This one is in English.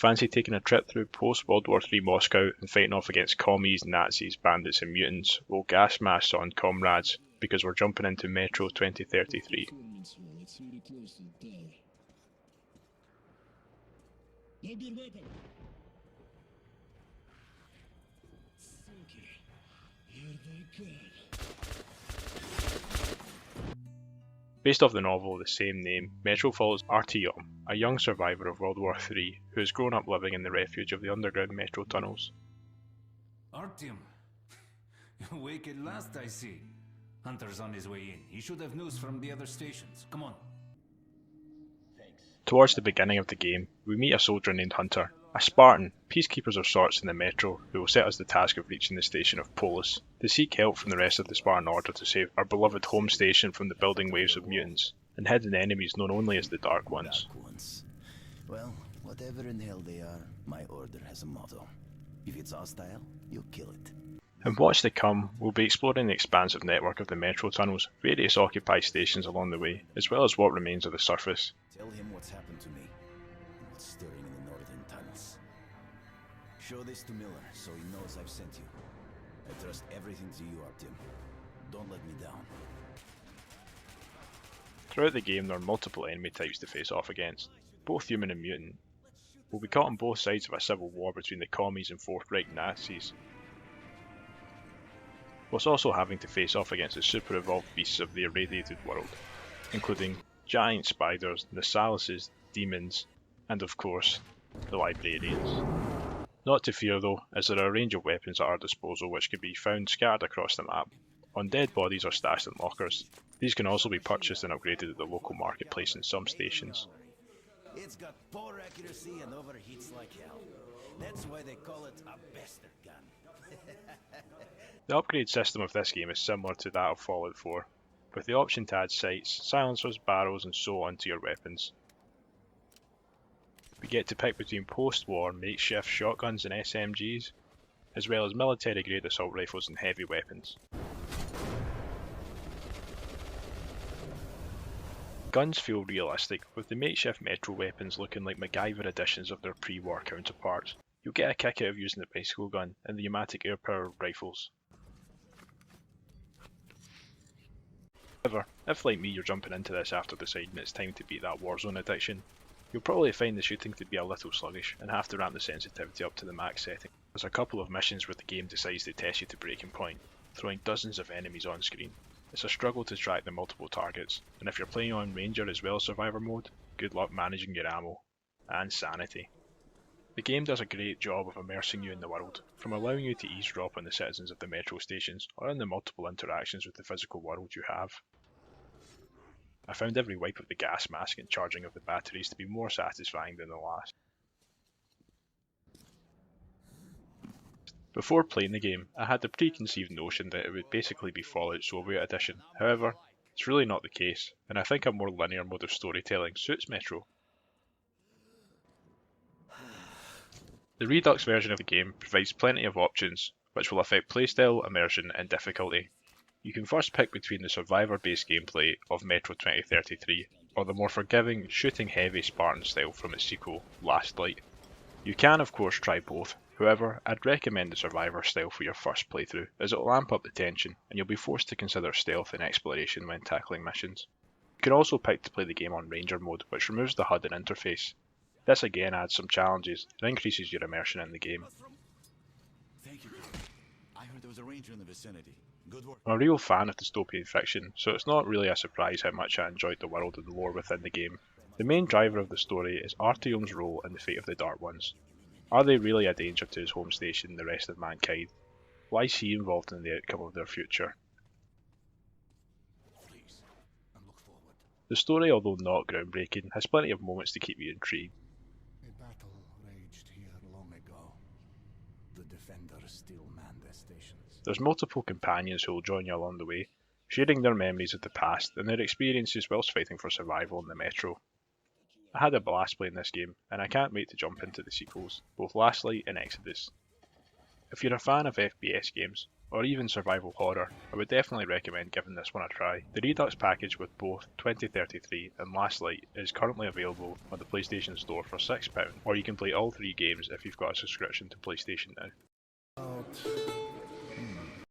Fancy taking a trip through post-World War III Moscow and fighting off against commies, Nazis, bandits and mutants, while gas masks on comrades, because we're jumping into Metro 2033. Based off the novel of the same name, Metro follows Artyom, a young survivor of World War III who has grown up living in the refuge of the underground metro tunnels. Artyom, you're awake at last, I see. Hunter's on his way in. He should have news from the other stations. Come on. Towards the beginning of the game, we meet a soldier named Hunter, a Spartan, peacekeepers of sorts in the metro, who will set us the task of reaching the station of Polis, to seek help from the rest of the Spartan Order to save our beloved home station from the building waves of mutants, and hidden enemies known only as the Dark Ones. Well, whatever in hell they are, my order has a motto. If it's hostile, you kill it. In what's to come, we'll be exploring the expansive network of the metro tunnels, various occupied stations along the way, as well as what remains of the surface. Tell him what's happened to me, and what's stirring in the northern tunnels. Show this to Miller, so he knows I've sent you. I trust everything to you, Artyom. Don't let me down. Throughout the game, there are multiple enemy types to face off against, both human and mutant. We'll be caught on both sides of a civil war between the commies and Fourth Reich Nazis, whilst also having to face off against the super evolved beasts of the irradiated world, including giant spiders, Nasalises, demons, and of course, the librarians. Not to fear though, as there are a range of weapons at our disposal which can be found scattered across the map. Undead bodies are stashed in lockers. These can also be purchased and upgraded at the local marketplace in some stations. It's got poor accuracy and overheats like hell. That's why they call it a bastard gun. The upgrade system of this game is similar to that of Fallout 4, with the option to add sights, silencers, barrels and so on to your weapons. We get to pick between post-war makeshift shotguns and SMGs, as well as military-grade assault rifles and heavy weapons. Guns feel realistic, with the makeshift metro weapons looking like MacGyver editions of their pre-war counterparts. You'll get a kick out of using the bicycle gun and the pneumatic air-powered rifles. However, if like me you're jumping into this after deciding it's time to beat that Warzone addiction, you'll probably find the shooting to be a little sluggish and have to ramp the sensitivity up to the max setting. There's a couple of missions where the game decides to test you to breaking point, throwing dozens of enemies on screen. It's a struggle to track the multiple targets, and if you're playing on Ranger as well as Survivor mode, good luck managing your ammo and sanity. The game does a great job of immersing you in the world, from allowing you to eavesdrop on the citizens of the metro stations or in the multiple interactions with the physical world you have. I found every wipe of the gas mask and charging of the batteries to be more satisfying than the last. Before playing the game, I had the preconceived notion that it would basically be Fallout Soviet Edition. However, it's really not the case, and I think a more linear mode of storytelling suits Metro. The Redux version of the game provides plenty of options, which will affect playstyle, immersion and difficulty. You can first pick between the survivor-based gameplay of Metro 2033 or the more forgiving, shooting-heavy Spartan style from its sequel, Last Light. You can of course try both, however I'd recommend the survivor style for your first playthrough as it will amp up the tension and you'll be forced to consider stealth and exploration when tackling missions. You can also pick to play the game on Ranger mode, which removes the HUD and interface. This again adds some challenges and increases your immersion in the game. Thank you. I heard there was a ranger in the vicinity. Good work. I'm a real fan of dystopian fiction, so it's not really a surprise how much I enjoyed the world and lore within the game. The main driver of the story is Artyom's role in the fate of the Dark Ones. Are they really a danger to his home station and the rest of mankind? Why is he involved in the outcome of their future? Please, and look forward. The story, although not groundbreaking, has plenty of moments to keep you intrigued. A battle raged here long ago. The defenders still man their stations. There's multiple companions who will join you along the way, sharing their memories of the past and their experiences whilst fighting for survival in the Metro. I had a blast playing this game, and I can't wait to jump into the sequels, both Last Light and Exodus. If you're a fan of FPS games, or even survival horror, I would definitely recommend giving this one a try. The Redux package with both 2033 and Last Light is currently available on the PlayStation Store for £6, or you can play all 3 games if you've got a subscription to PlayStation Now. Out